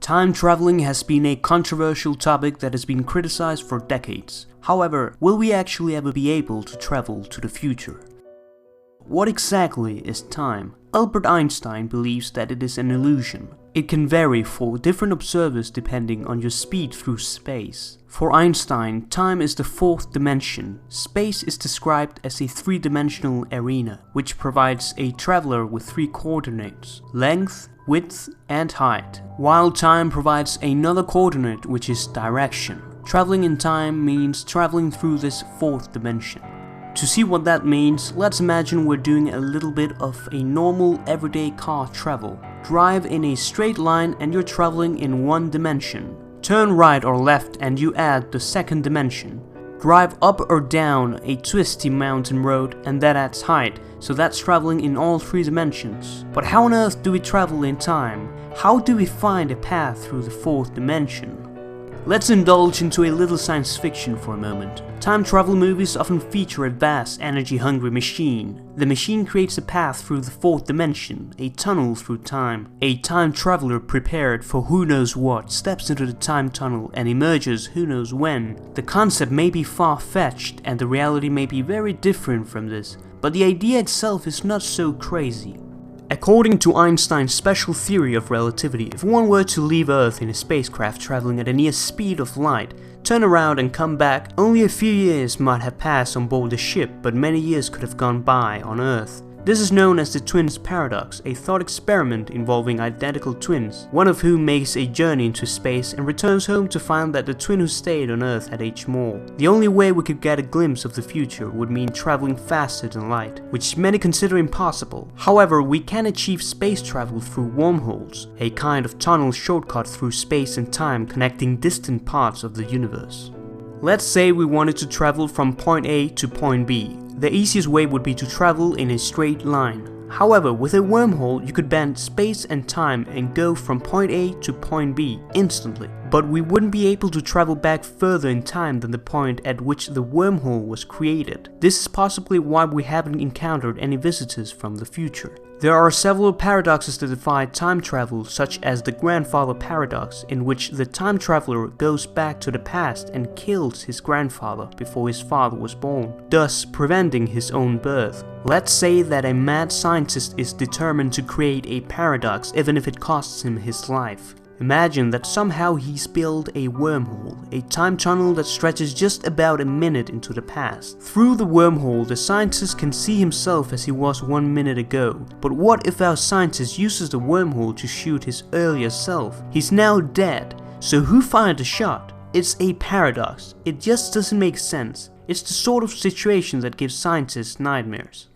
Time traveling has been a controversial topic that has been criticized for decades. However, will we actually ever be able to travel to the future? What exactly is time? Albert Einstein believes that it is an illusion. It can vary for different observers depending on your speed through space. For Einstein, time is the fourth dimension. Space is described as a three-dimensional arena, which provides a traveler with three coordinates: length, width, and height, while time provides another coordinate, which is direction. Traveling in time means traveling through this fourth dimension. To see what that means, let's imagine we're doing a little bit of a normal everyday car travel. Drive in a straight line and you're traveling in one dimension. Turn right or left and you add the second dimension. Drive up or down a twisty mountain road and that adds height, so that's traveling in all three dimensions. But how on earth do we travel in time? How do we find a path through the fourth dimension? Let's indulge into a little science fiction for a moment. Time travel movies often feature a vast, energy-hungry machine. The machine creates a path through the fourth dimension, a tunnel through time. A time traveler prepared for who knows what steps into the time tunnel and emerges who knows when. The concept may be far-fetched and the reality may be very different from this, but the idea itself is not so crazy. According to Einstein's special theory of relativity, if one were to leave Earth in a spacecraft traveling at a near speed of light, turn around and come back, only a few years might have passed on board the ship, but many years could have gone by on Earth. This is known as the twins paradox, a thought experiment involving identical twins, one of whom makes a journey into space and returns home to find that the twin who stayed on Earth had aged more. The only way we could get a glimpse of the future would mean traveling faster than light, which many consider impossible. However, we can achieve space travel through wormholes, a kind of tunnel shortcut through space and time connecting distant parts of the universe. Let's say we wanted to travel from point A to point B. The easiest way would be to travel in a straight line. However, with a wormhole you could bend space and time and go from point A to point B instantly. But we wouldn't be able to travel back further in time than the point at which the wormhole was created. This is possibly why we haven't encountered any visitors from the future. There are several paradoxes that defy time travel, such as the grandfather paradox, in which the time traveler goes back to the past and kills his grandfather before his father was born, thus preventing his own birth. Let's say that a mad scientist is determined to create a paradox even if it costs him his life. Imagine that somehow he's built a wormhole, a time tunnel that stretches just about a minute into the past. Through the wormhole, the scientist can see himself as he was 1 minute ago. But what if our scientist uses the wormhole to shoot his earlier self? He's now dead, so who fired the shot? It's a paradox. It just doesn't make sense. It's the sort of situation that gives scientists nightmares.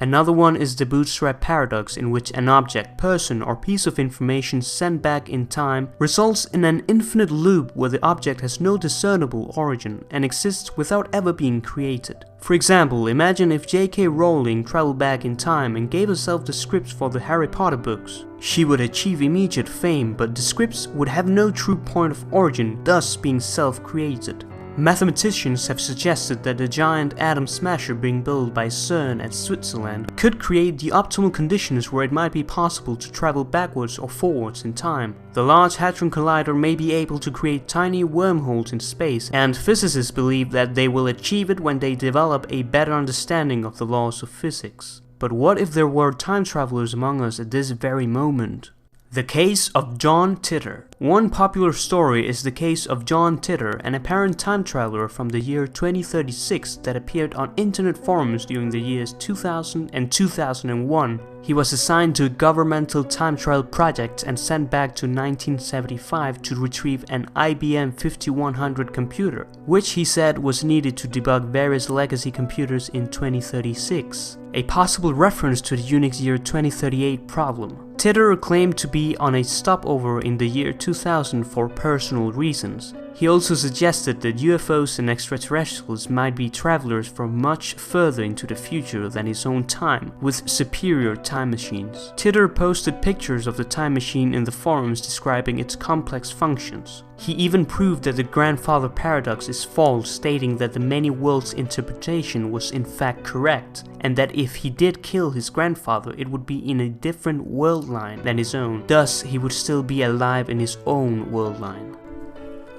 Another one is the bootstrap paradox, in which an object, person, or piece of information sent back in time results in an infinite loop where the object has no discernible origin and exists without ever being created. For example, imagine if J.K. Rowling traveled back in time and gave herself the scripts for the Harry Potter books. She would achieve immediate fame, but the scripts would have no true point of origin, thus being self-created. Mathematicians have suggested that the giant atom smasher being built by CERN at Switzerland could create the optimal conditions where it might be possible to travel backwards or forwards in time. The Large Hadron Collider may be able to create tiny wormholes in space, and physicists believe that they will achieve it when they develop a better understanding of the laws of physics. But what if there were time travelers among us at this very moment? The Case of John Titor. One popular story is the Case of John Titor, an apparent time traveler from the year 2036 that appeared on internet forums during the years 2000 and 2001. He was assigned to a governmental time travel project and sent back to 1975 to retrieve an IBM 5100 computer, which he said was needed to debug various legacy computers in 2036, a possible reference to the Unix year 2038 problem. Titor claimed to be on a stopover in the year 2000 for personal reasons. He also suggested that UFOs and extraterrestrials might be travelers from much further into the future than his own time, with superior time machines. Titor posted pictures of the time machine in the forums describing its complex functions. He even proved that the grandfather paradox is false, stating that the many worlds interpretation was in fact correct, and that if he did kill his grandfather, it would be in a different world line than his own. Thus, he would still be alive in his own world line.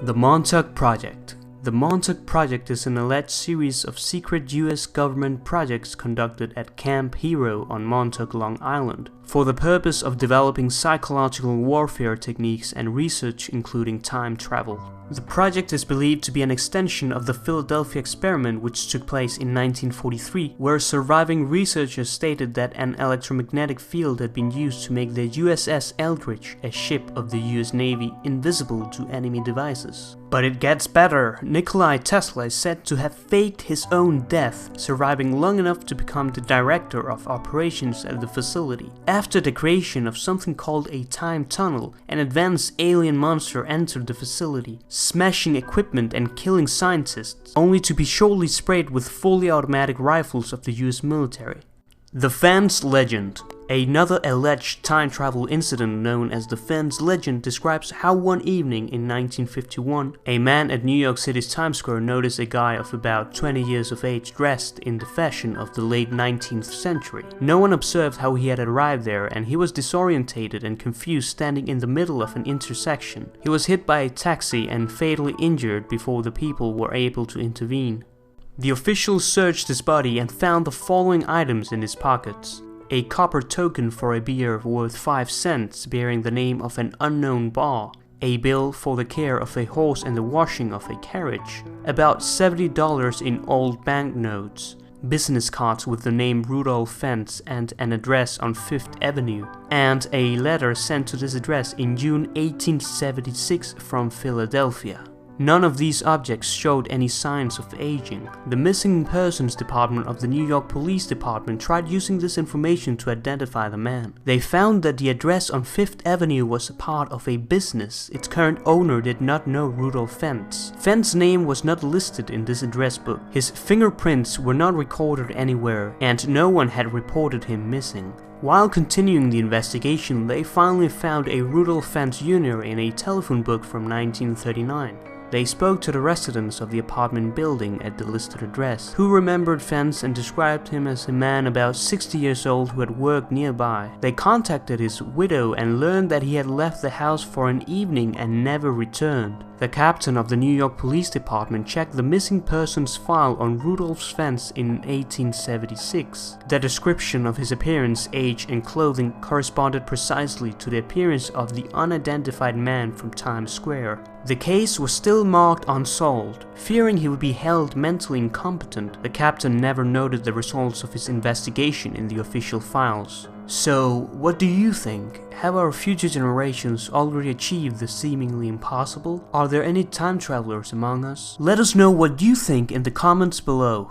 The Montauk Project. The Montauk Project is an alleged series of secret US government projects conducted at Camp Hero on Montauk, Long Island, for the purpose of developing psychological warfare techniques and research including time travel. The project is believed to be an extension of the Philadelphia experiment, which took place in 1943, where surviving researchers stated that an electromagnetic field had been used to make the USS Eldridge, a ship of the US Navy, invisible to enemy devices. But it gets better. Nikola Tesla is said to have faked his own death, surviving long enough to become the director of operations at the facility. After the creation of something called a time tunnel, an advanced alien monster entered the facility, smashing equipment and killing scientists, only to be shortly sprayed with fully automatic rifles of the US military. The Fentz Legend. Another alleged time travel incident known as the Fentz Legend describes how one evening in 1951, a man at New York City's Times Square noticed a guy of about 20 years of age dressed in the fashion of the late 19th century. No one observed how he had arrived there, and he was disorientated and confused standing in the middle of an intersection. He was hit by a taxi and fatally injured before the people were able to intervene. The officials searched his body and found the following items in his pockets: a copper token for a beer worth 5 cents bearing the name of an unknown bar, a bill for the care of a horse and the washing of a carriage, about $70 in old banknotes, business cards with the name Rudolph Fentz and an address on 5th Avenue, and a letter sent to this address in June 1876 from Philadelphia. None of these objects showed any signs of aging. The Missing Persons Department of the New York Police Department tried using this information to identify the man. They found that the address on 5th Avenue was a part of a business. Its current owner did not know Rudolph Fentz. Fentz's name was not listed in this address book. His fingerprints were not recorded anywhere, and no one had reported him missing. While continuing the investigation, they finally found a Rudolph Fentz Jr. in a telephone book from 1939. They spoke to the residents of the apartment building at the listed address, who remembered Fentz and described him as a man about 60 years old who had worked nearby. They contacted his widow and learned that he had left the house for an evening and never returned. The captain of the New York Police Department checked the missing persons file on Rudolph Fentz in 1876. The description of his appearance, age, and clothing corresponded precisely to the appearance of the unidentified man from Times Square. The case was still marked unsolved. Fearing he would be held mentally incompetent, the captain never noted the results of his investigation in the official files. So, what do you think? Have our future generations already achieved the seemingly impossible? Are there any time travelers among us? Let us know what you think in the comments below.